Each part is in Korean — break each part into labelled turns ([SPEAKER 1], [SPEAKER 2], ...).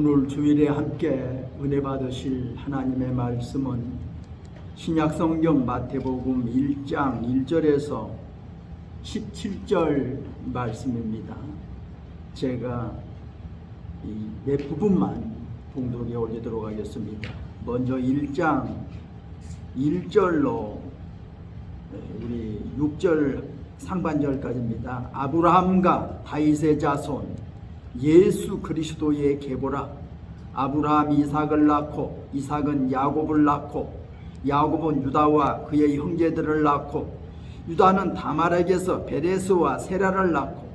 [SPEAKER 1] 오늘 주일에 함께 은혜 받으실 하나님의 말씀은 신약성경 마태복음 1장 1절에서 17절 말씀입니다. 제가 몇 부분만 봉독에 올리도록 하겠습니다. 먼저 1장 1절로 우리 6절 상반절까지입니다. 아브라함과 다윗의 자손 예수 그리스도의 계보라. 아브라함이 이삭을 낳고 이삭은 야곱을 낳고 야곱은 유다와 그의 형제들을 낳고 유다는 다말에게서 베레스와 세라를 낳고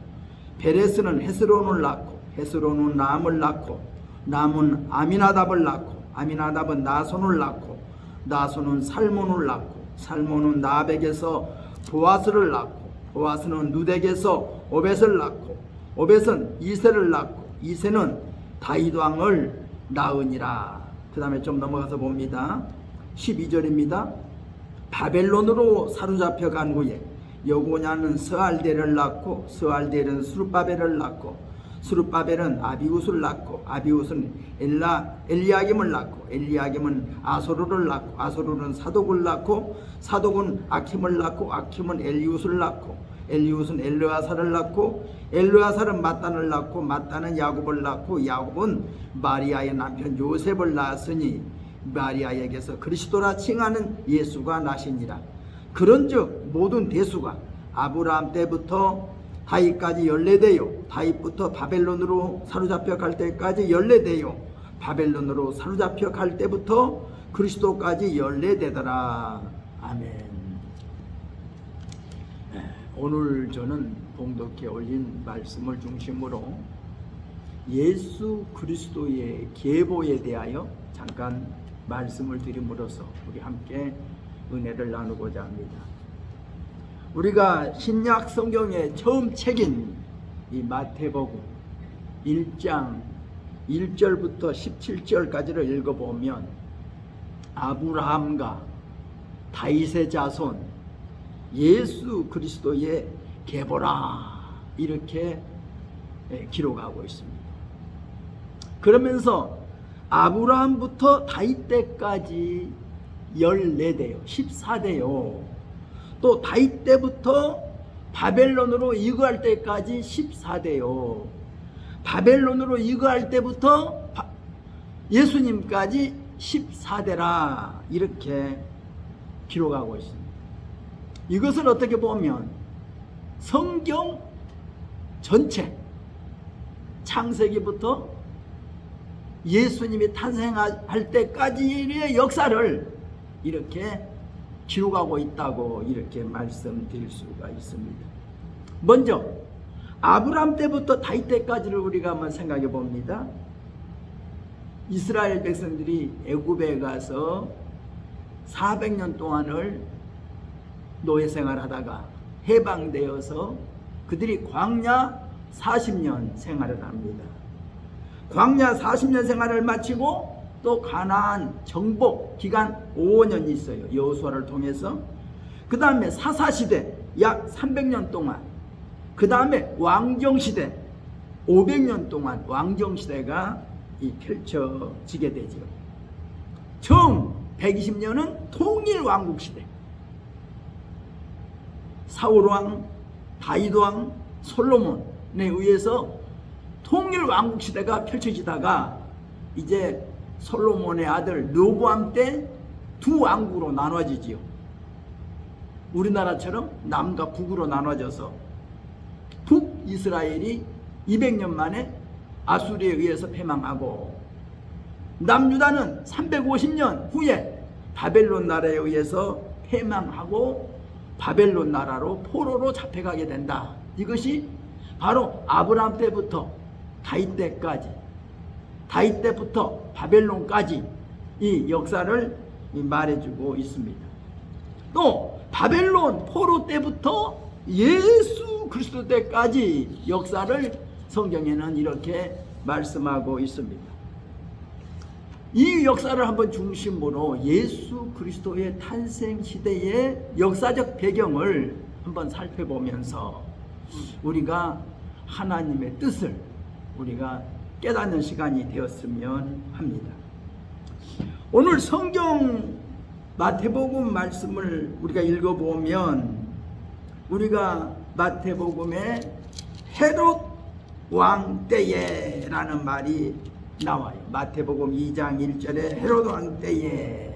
[SPEAKER 1] 베레스는 헤스론을 낳고 헤스론은 람을 낳고 람은 아미나답을 낳고 아미나답은 나손을 낳고 나손은 살몬을 낳고 살몬은 나백에서 보아스를 낳고 보아스는 누덱에서 오벳을 낳고 오벳은 이새를 낳고 이새는 다윗 왕을 낳으니라. 그 다음에 좀 넘어가서 봅니다. 12절입니다. 바벨론으로 사로잡혀 간 후에 여고냐는 스알델을 낳고 스알델은 스룹바벨을 낳고 스룹바벨은 아비웃을 낳고 아비웃은 엘리야김을 낳고 엘리야김은 아소르를 낳고 아소르는 사독을 낳고 사독은 아킴을 낳고 아킴은 엘리웃을 낳고 엘리웃은 엘르아살을 낳고 엘르아살은 mat단을 낳고 mat단은 야곱을 낳고 야곱은 마리아의 남편 요셉을 낳았으니 마리아에게서 그리스도라 칭하는 예수가 나시니라. 그런즉 모든 대수가 아브라함 때부터 다윗까지 14대요 다윗부터 바벨론으로 사로잡혀 갈 때까지 14대요 바벨론으로 사로잡혀 갈 때부터 그리스도까지 14대더라. 아멘. 오늘 저는 봉독해 올린 말씀을 중심으로 예수 그리스도의 계보에 대하여 잠깐 말씀을 드림으로써 우리 함께 은혜를 나누고자 합니다. 우리가 신약 성경의 처음 책인 이 마태복음 1장 1절부터 17절까지를 읽어보면 아브라함과 다윗의 자손 예수 그리스도의 계보라 이렇게 기록하고 있습니다. 그러면서 아브라함부터 다윗 때까지 14대요 14대요 또 다윗 때부터 바벨론으로 이거할 때까지 14대요 바벨론으로 이거할 때부터 예수님까지 14대라 이렇게 기록하고 있습니다. 이것을 어떻게 보면 성경 전체 창세기부터 예수님이 탄생할 때까지의 역사를 이렇게 기록하고 있다고 이렇게 말씀드릴 수가 있습니다. 먼저 아브라함 때부터 다윗 때까지를 우리가 한번 생각해 봅니다. 이스라엘 백성들이 애굽에 가서 400년 동안을 노예 생활하다가 해방되어서 그들이 광야 40년 생활을 합니다. 광야 40년 생활을 마치고 또 가나안 정복 기간 5년이 있어요. 여호수아를 통해서. 그 다음에 사사시대 약 300년 동안 그 다음에 왕정시대 500년 동안 왕정시대가 펼쳐지게 되죠. 총 120년은 통일왕국시대 사울왕, 다윗왕, 솔로몬에 의해서 통일왕국시대가 펼쳐지다가 이제 솔로몬의 아들 르호보암 때 두 왕국으로 나눠지지요. 우리나라처럼 남과 북으로 나눠져서 북이스라엘이 200년 만에 아수리에 의해서 패망하고 남유다는 350년 후에 바벨론 나라에 의해서 패망하고 바벨론 나라로 포로로 잡혀가게 된다. 이것이 바로 아브라함 때부터 다윗 때까지 다윗 때부터 바벨론까지 이 역사를 말해주고 있습니다. 또 바벨론 포로 때부터 예수 그리스도 때까지 역사를 성경에는 이렇게 말씀하고 있습니다. 이 역사를 한번 중심으로 예수 그리스도의 탄생 시대의 역사적 배경을 한번 살펴보면서 우리가 하나님의 뜻을 우리가 깨닫는 시간이 되었으면 합니다. 오늘 성경 마태복음 말씀을 우리가 읽어보면 우리가 마태복음에 헤롯 왕 때에 라는 말이 나와요. 마태복음 2장 1절에 헤롯 왕 때에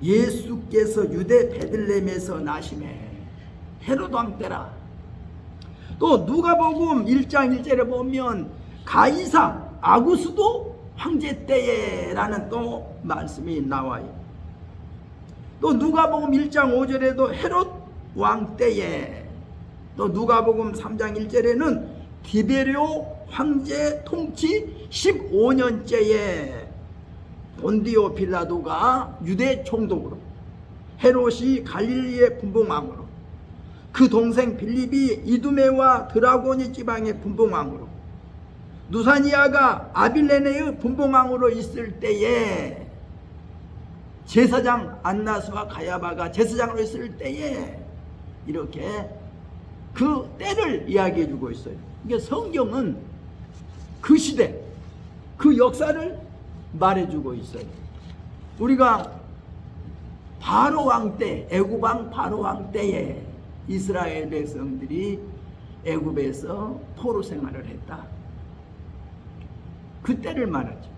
[SPEAKER 1] 예수께서 유대 베들레헴에서 나시매. 헤롯 왕 때라. 또 누가복음 1장 1절에 보면 가이사 아구스도 황제 때에 라는 또 말씀이 나와요. 또 누가복음 1장 5절에도 헤롯 왕 때에, 또 누가복음 3장 1절에는 디베레오 황제 통치 15년째에 본디오 빌라도가 유대 총독으로, 헤롯이 갈릴리의 분봉왕으로, 그 동생 빌립이 이두메와 드라고니 지방의 분봉왕으로, 누사니아가 아빌레네의 분봉왕으로 있을 때에, 제사장 안나스와 가야바가 제사장으로 있을 때에 이렇게 그 때를 이야기해 주고 있어요. 이게 성경은 그 시대, 그 역사를 말해 주고 있어요. 우리가 바로 왕 때, 애굽 왕 바로 왕 때에 이스라엘 백성들이 애굽에서 포로 생활을 했다. 그 때를 말하죠.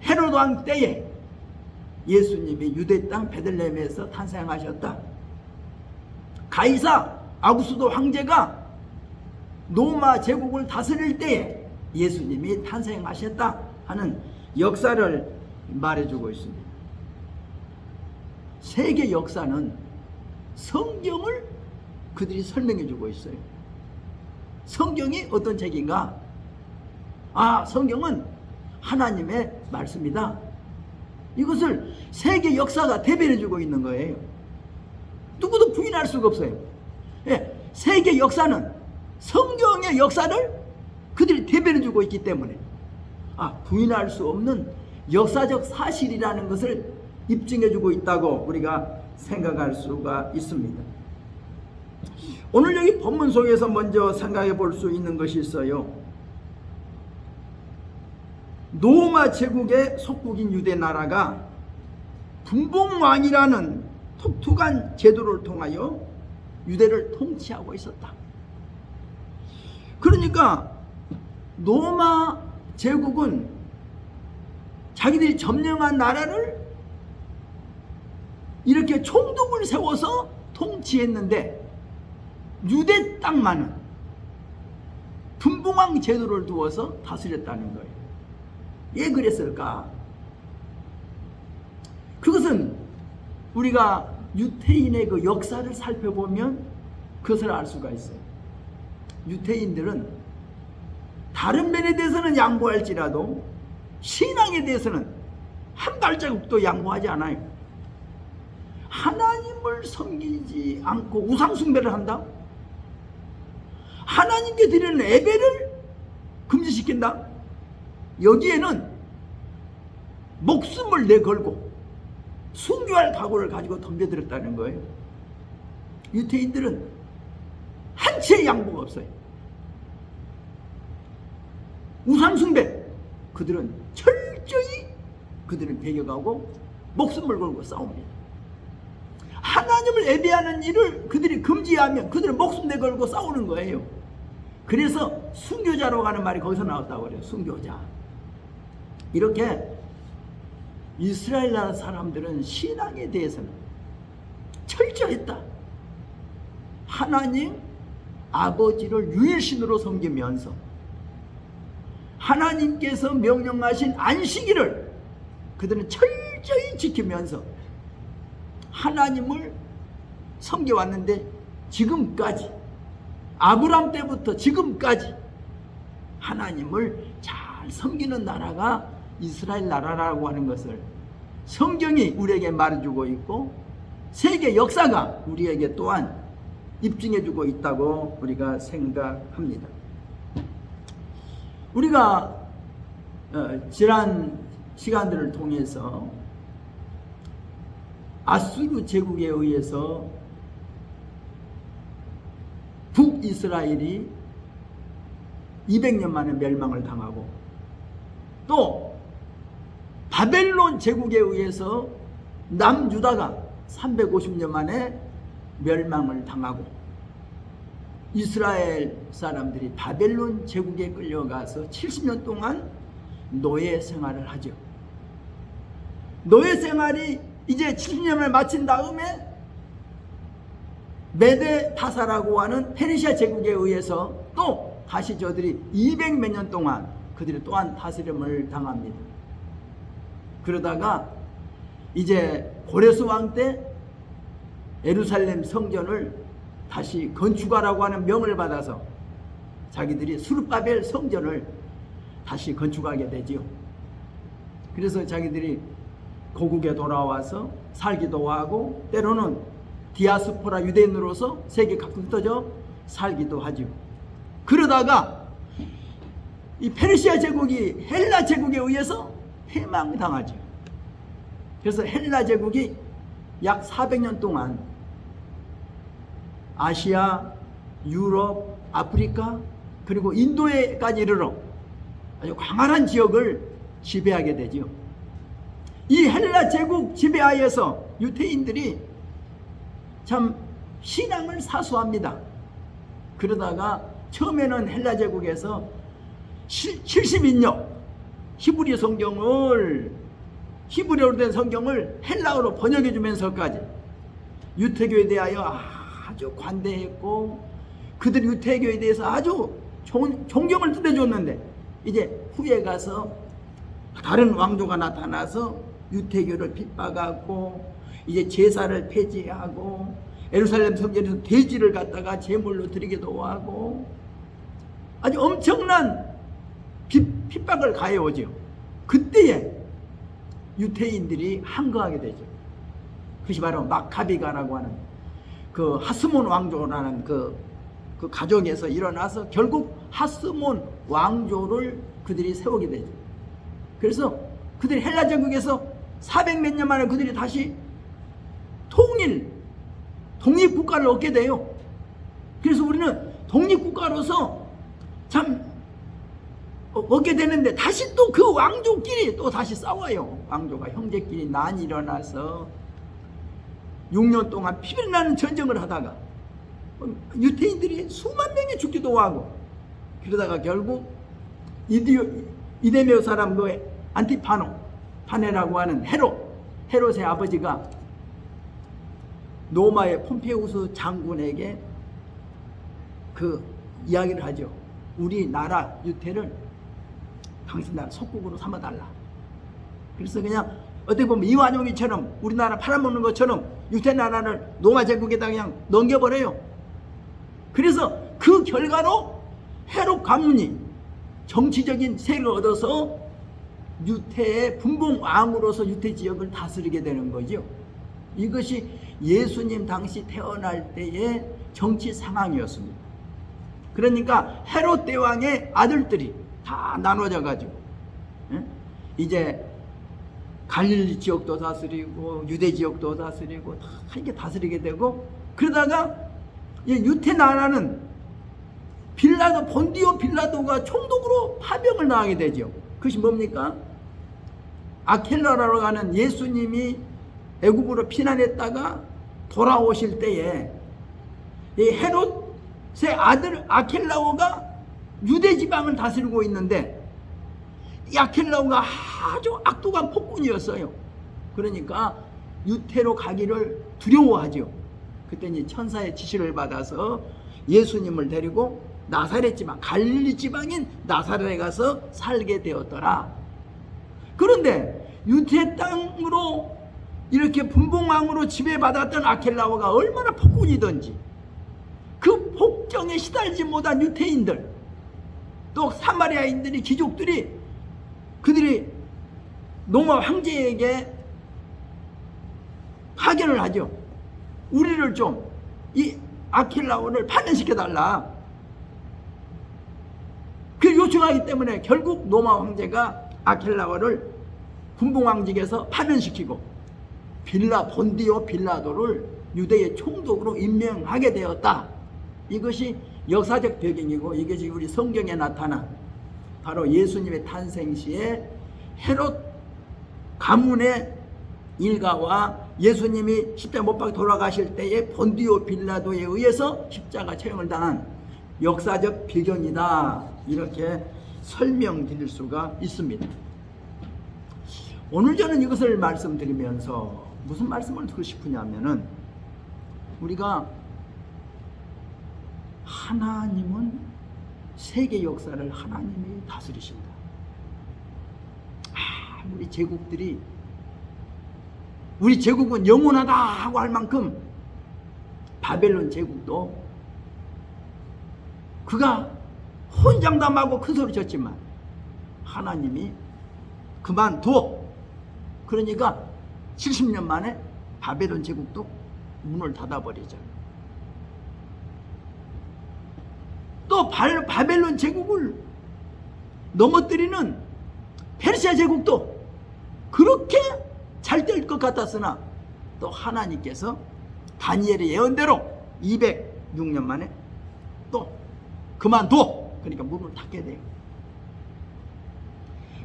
[SPEAKER 1] 헤롯 왕 때에 예수님이 유대 땅 베들레헴에서 탄생하셨다. 가이사 아구스도 황제가 로마 제국을 다스릴 때에 예수님이 탄생하셨다 하는 역사를 말해주고 있습니다. 세계 역사는 성경을 그들이 설명해주고 있어요. 성경이 어떤 책인가? 성경은 하나님의 말씀이다. 이것을 세계 역사가 대변해주고 있는 거예요. 누구도 부인할 수가 없어요. 세계 역사는 성경의 역사를 그들이 대변해주고 있기 때문에 부인할 수 없는 역사적 사실이라는 것을 입증해주고 있다고 우리가 생각할 수가 있습니다. 오늘 여기 본문 속에서 먼저 생각해 볼 수 있는 것이 있어요. 로마 제국의 속국인 유대 나라가 분봉왕이라는 독특한 제도를 통하여 유대를 통치하고 있었다. 그러니까 로마 제국은 자기들이 점령한 나라를 이렇게 총독을 세워서 통치했는데 유대 땅만은 분봉왕 제도를 두어서 다스렸다는 거예요. 왜 그랬을까? 그것은 우리가 유태인의 그 역사를 살펴보면 그것을 알 수가 있어요. 유태인들은 다른 면에 대해서는 양보할지라도 신앙에 대해서는 한 발자국도 양보하지 않아요. 하나님을 섬기지 않고 우상숭배를 한다? 하나님께 드리는 예배를 금지시킨다? 여기에는 목숨을 내걸고 순교할 각오를 가지고 덤벼들었다는 거예요. 유태인들은 한 채의 양보가 없어요. 우상숭배, 그들은 철저히 그들은 배격하고 목숨을 걸고 싸웁니다. 하나님을 예배하는 일을 그들이 금지하면 그들은 목숨 내걸고 싸우는 거예요. 그래서 순교자로 가는 말이 거기서 나왔다고 그래요. 순교자. 이렇게 이스라엘 나라 사람들은 신앙에 대해서는 철저했다. 하나님 아버지를 유일신으로 섬기면서 하나님께서 명령하신 안식일을 그들은 철저히 지키면서 하나님을 섬겨왔는데, 지금까지 아브람 때부터 지금까지 하나님을 잘 섬기는 나라가 이스라엘 나라라고 하는 것을 성경이 우리에게 말해주고 있고 세계 역사가 우리에게 또한 입증해주고 있다고 우리가 생각합니다. 우리가 지난 시간들을 통해서 아수르 제국에 의해서 북이스라엘이 200년 만에 멸망을 당하고, 또 바벨론 제국에 의해서 남유다가 350년 만에 멸망을 당하고, 이스라엘 사람들이 바벨론 제국에 끌려가서 70년 동안 노예 생활을 하죠. 노예 생활이 이제 70년을 마친 다음에 메데 타사라고 하는 페르시아 제국에 의해서 또 다시 저들이 200몇 년 동안 그들이 또한 다스림을 당합니다. 그러다가 이제 고레스 왕 때 예루살렘 성전을 다시 건축하라고 하는 명을 받아서 자기들이 수르바벨 성전을 다시 건축하게 되지요. 그래서 자기들이 고국에 돌아와서 살기도 하고, 때로는 디아스포라 유대인으로서 세계 각국 흩어져 살기도 하죠. 그러다가 이 페르시아 제국이 헬라 제국에 의해서 패망당하죠. 그래서 헬라 제국이 약 400년 동안 아시아, 유럽, 아프리카, 그리고 인도에까지 이르러 아주 광활한 지역을 지배하게 되죠. 이 헬라 제국 지배하에서 유대인들이 참 신앙을 사수합니다. 그러다가 처음에는 헬라 제국에서 70인역 히브리 성경을, 히브리어로 된 성경을 헬라어로 번역해 주면서까지 유태교에 대하여 아주 관대했고, 그들 유태교에 대해서 아주 존경을 뜻해줬는데, 이제 후에 가서 다른 왕조가 나타나서 유태교를 핍박하고, 이제 제사를 폐지하고, 예루살렘 성전에서 돼지를 갖다가 제물로 드리기도 하고, 아주 엄청난 핍박을 가해오죠. 그때에 유태인들이 항거하게 되죠. 그것이 바로 마카비가라고 하는 그 하스몬 왕조라는 그 가족에서 일어나서 결국 하스몬 왕조를 그들이 세우게 되죠. 그래서 그들이 헬라 제국에서 400몇 년 만에 그들이 다시 독립국가를 얻게 돼요. 그래서 우리는 독립국가로서 참 얻게 되는데, 다시 또 그 왕조끼리 또 다시 싸워요. 왕조가 형제끼리 난이 일어나서 6년 동안 피비린나는 전쟁을 하다가 유태인들이 수만 명이 죽기도 하고, 그러다가 결국 이데메오 사람 그 안티파네라고 하는 헤롯의 아버지가 로마의 폼페우스 장군에게 그 이야기를 하죠. 우리나라 유태를 당신 나라 속국으로 삼아달라. 그래서 그냥 어떻게 보면 이완용이처럼 우리나라 팔아먹는 것처럼 유태 나라를 로마 제국에다 그냥 넘겨버려요. 그래서 그 결과로 헤롯 가문이 정치적인 세력을 얻어서 유태의 분봉왕으로서 유태 지역을 다스리게 되는 거죠. 이것이 예수님 당시 태어날 때의 정치 상황이었습니다. 그러니까 헤롯 대왕의 아들들이 다 나눠져 가지고 이제 갈릴리 지역도 다스리고 유대 지역도 다스리고 다 이렇게 다스리게 되고, 그러다가 유태 나라는 본디오 빌라도가 총독으로 파병을 당하게 되죠. 그것이 뭡니까? 아켈라라고 하는 예수님이 애굽으로 피난했다가 돌아오실 때에 이 헤롯의 아들 아켈라오가 유대 지방을 다스리고 있는데, 이 아켈라오가 아주 악독한 폭군이었어요. 그러니까 유태로 가기를 두려워하죠. 그때 이제 천사의 지시를 받아서 예수님을 데리고 나사렛 지방, 갈릴리 지방인 나사렛에 가서 살게 되었더라. 그런데 유태 땅으로 이렇게 분봉왕으로 지배받았던 아켈라오가 얼마나 폭군이든지 그 폭정에 시달리지 못한 유태인들, 또 사마리아인들이, 귀족들이, 그들이 로마 황제에게 파견을 하죠. 우리를 좀 이 아켈라오를 파면시켜달라. 그 요청하기 때문에 결국 로마 황제가 아켈라오를 분봉왕직에서 파면시키고 본디오 빌라도를 유대의 총독으로 임명하게 되었다. 이것이 역사적 배경이고 이것이 우리 성경에 나타난 바로 예수님의 탄생 시에 헤롯 가문의 일가와 예수님이 십자가 못 박혀 돌아가실 때에 본디오 빌라도에 의해서 십자가 처형을 당한 역사적 배경이다, 이렇게 설명드릴 수가 있습니다. 오늘 저는 이것을 말씀드리면서 무슨 말씀을 드리고 싶으냐면은, 우리가 하나님은 세계 역사를 하나님이 다스리신다. 우리 제국은 영원하다 하고 할 만큼 바벨론 제국도 그가 혼장담하고 큰 소리 쳤지만 하나님이 그만둬. 그러니까 70년 만에 바벨론 제국도 문을 닫아버리잖아. 또 바벨론 제국을 넘어뜨리는 페르시아 제국도 그렇게 잘 될 것 같았으나 또 하나님께서 다니엘의 예언대로 206년 만에 또 그만둬. 그러니까 문을 닫게 돼요.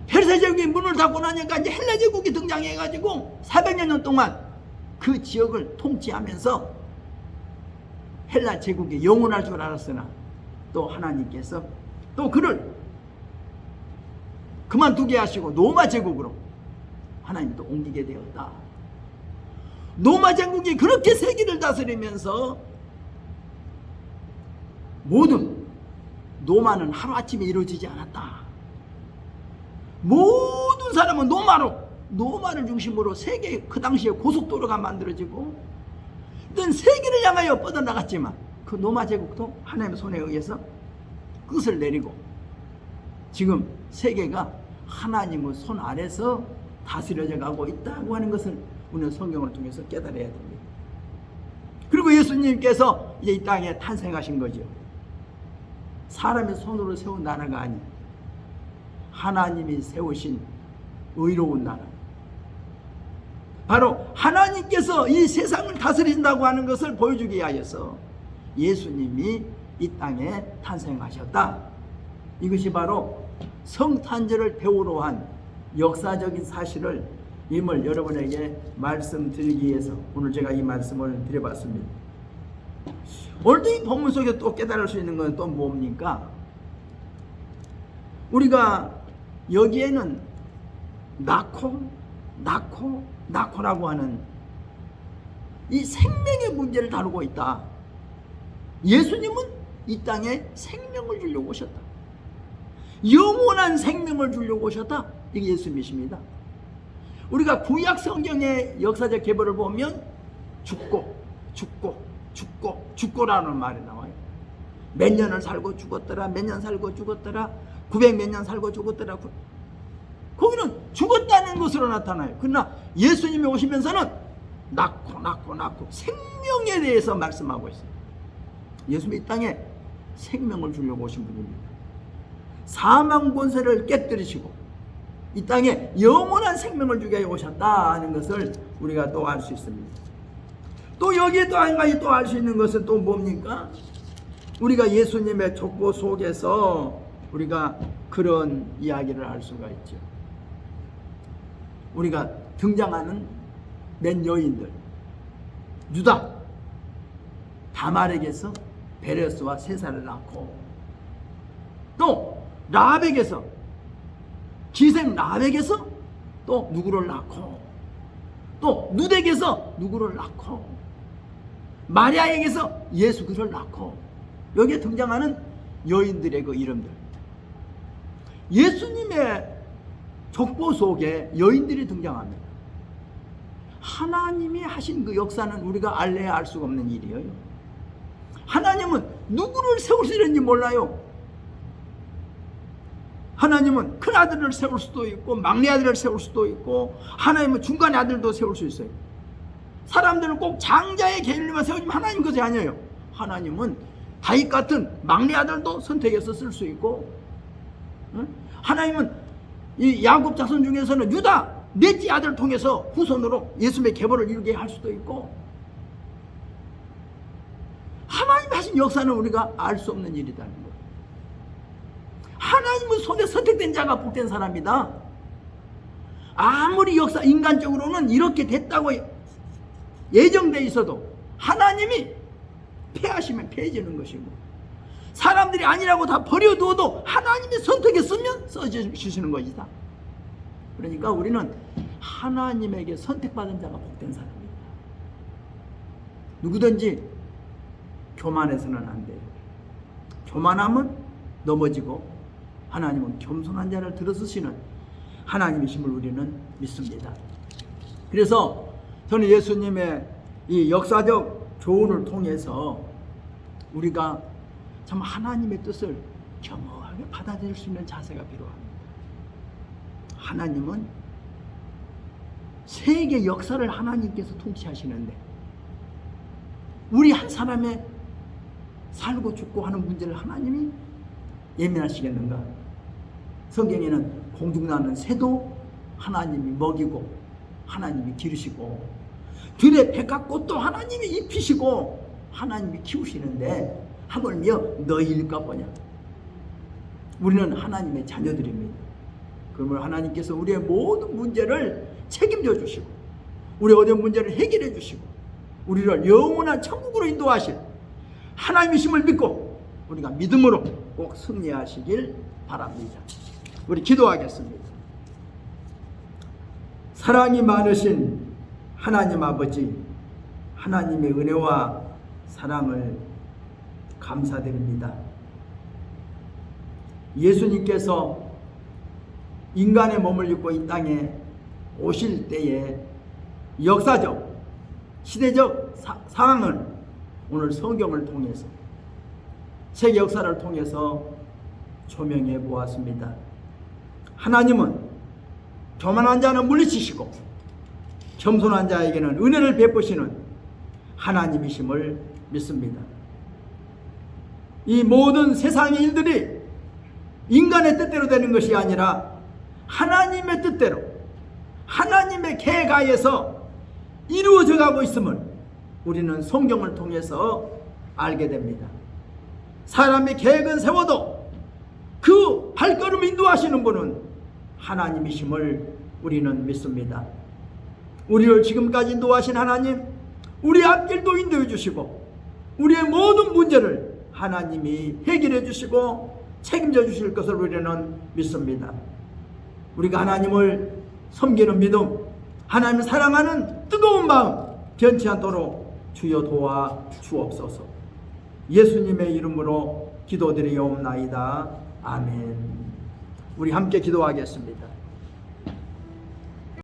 [SPEAKER 1] 페르시아 제국이 문을 닫고 나니까 이제 헬라 제국이 등장해가지고 400년 동안 그 지역을 통치하면서 헬라 제국이 영원할 줄 알았으나 또 하나님께서 또 그를 그만두게 하시고 로마 제국으로 하나님이 또 옮기게 되었다. 로마 제국이 그렇게 세계를 다스리면서 모든 로마는 하루아침에 이루어지지 않았다. 모든 사람은 로마를 중심으로 세계, 그 당시에 고속도로가 만들어지고 어떤 세계를 향하여 뻗어나갔지만 그 로마 제국도 하나님의 손에 의해서 끝을 내리고 지금 세계가 하나님의 손 아래서 다스려져 가고 있다고 하는 것을 우리는 성경을 통해서 깨달아야 됩니다. 그리고 예수님께서 이제 이 땅에 탄생하신 거죠. 사람의 손으로 세운 나라가 아닌 하나님이 세우신 의로운 나라, 바로 하나님께서 이 세상을 다스리신다고 하는 것을 보여주기 위하여서 예수님이 이 땅에 탄생하셨다. 이것이 바로 성탄절을 배우러 한 역사적인 사실을 임을 여러분에게 말씀드리기 위해서 오늘 제가 이 말씀을 드려봤습니다. 오늘도 이 본문 속에 또 깨달을 수 있는 건 또 뭡니까? 우리가 여기에는 나코라고 하는 이 생명의 문제를 다루고 있다. 예수님은 이 땅에 생명을 주려고 오셨다. 영원한 생명을 주려고 오셨다. 이게 예수님이십니다. 우리가 구약 성경의 역사적 계보를 보면 죽고라는 말이 나와요. 몇 년을 살고 죽었더라, 몇 년 살고 죽었더라, 900 몇 년 살고 죽었더라. 거기는 죽었다는 것으로 나타나요. 그러나 예수님이 오시면서는 낳고 생명에 대해서 말씀하고 있어요. 예수님이 이 땅에 생명을 주려고 오신 분입니다. 사망 권세를 깨뜨리시고 이 땅에 영원한 생명을 주게 오셨다 하는 것을 우리가 또 알 수 있습니다. 또 여기에 또 한 가지 또 알 수 있는 것은 또 뭡니까? 우리가 예수님의 족보 속에서 우리가 그런 이야기를 알 수가 있죠. 우리가 등장하는 몇 여인들, 유다, 다말에게서 베레스와 세사를 낳고, 또 라합에게서, 기생 라합에게서 또 누구를 낳고, 또 누덱에서 누구를 낳고, 마리아에게서 예수 그리스도를 낳고, 여기에 등장하는 여인들의 그 이름들, 예수님의 족보 속에 여인들이 등장합니다. 하나님이 하신 그 역사는 우리가 알래야 알 수가 없는 일이에요. 하나님은 누구를 세우시는지 몰라요. 하나님은 큰 아들을 세울 수도 있고 막내 아들을 세울 수도 있고, 하나님은 중간의 아들도 세울 수 있어요. 사람들은 꼭 장자의 계율만 세우지만 하나님 그것이 아니에요. 하나님은 다윗 같은 막내 아들도 선택해서 쓸 수 있고, 하나님은 이 야곱 자손 중에서는 유다 넷째 아들을 통해서 후손으로 예수님의 계보를 이루게 할 수도 있고, 하나님이 하신 하나님 역사는 우리가 알 수 없는 일이라는 거예요. 하나님의 손에 선택된 자가 복된 사람이다. 아무리 역사 인간적으로는 이렇게 됐다고 예정돼 있어도 하나님이 패하시면 패해지는 것이고, 사람들이 아니라고 다 버려두어도 하나님이 선택했으면 써주시는 것이다. 그러니까 우리는 하나님에게 선택받은 자가 복된 사람입니다. 누구든지 교만해서는 안 돼요. 교만하면 넘어지고, 하나님은 겸손한 자를 들어쓰시는 하나님이심을 우리는 믿습니다. 그래서 저는 예수님의 이 역사적 교훈을 통해서 우리가 참 하나님의 뜻을 겸허하게 받아들일 수 있는 자세가 필요합니다. 하나님은 세계 역사를 하나님께서 통치하시는데 우리 한 사람의 살고 죽고 하는 문제를 하나님이 예민하시겠는가? 성경에는 공중나는 새도 하나님이 먹이고 하나님이 기르시고 들의 백합꽃도 하나님이 입히시고 하나님이 키우시는데 하물며 너희일까 보냐? 우리는 하나님의 자녀들입니다. 그러면 하나님께서 우리의 모든 문제를 책임져 주시고 우리의 어려운 문제를 해결해 주시고 우리를 영원한 천국으로 인도하실 하나님이심을 믿고 우리가 믿음으로 꼭 승리하시길 바랍니다. 우리 기도하겠습니다. 사랑이 많으신 하나님 아버지, 하나님의 은혜와 사랑을 감사드립니다. 예수님께서 인간의 몸을 입고 이 땅에 오실 때에 역사적, 시대적 상황을 오늘 성경을 통해서, 세계 역사를 통해서 조명해 보았습니다. 하나님은 교만한 자는 물리치시고 겸손한 자에게는 은혜를 베푸시는 하나님이심을 믿습니다. 이 모든 세상의 일들이 인간의 뜻대로 되는 것이 아니라 하나님의 뜻대로 하나님의 계획하에서 이루어져 가고 있음을 우리는 성경을 통해서 알게 됩니다. 사람의 계획은 세워도 그 발걸음을 인도하시는 분은 하나님이심을 우리는 믿습니다. 우리를 지금까지 인도하신 하나님, 우리 앞길도 인도해 주시고 우리의 모든 문제를 하나님이 해결해 주시고 책임져 주실 것을 우리는 믿습니다. 우리가 하나님을 섬기는 믿음, 하나님을 사랑하는 뜨거운 마음 변치 않도록 주여 도와 주옵소서. 예수님의 이름으로 기도드리옵나이다. 아멘. 우리 함께 기도하겠습니다.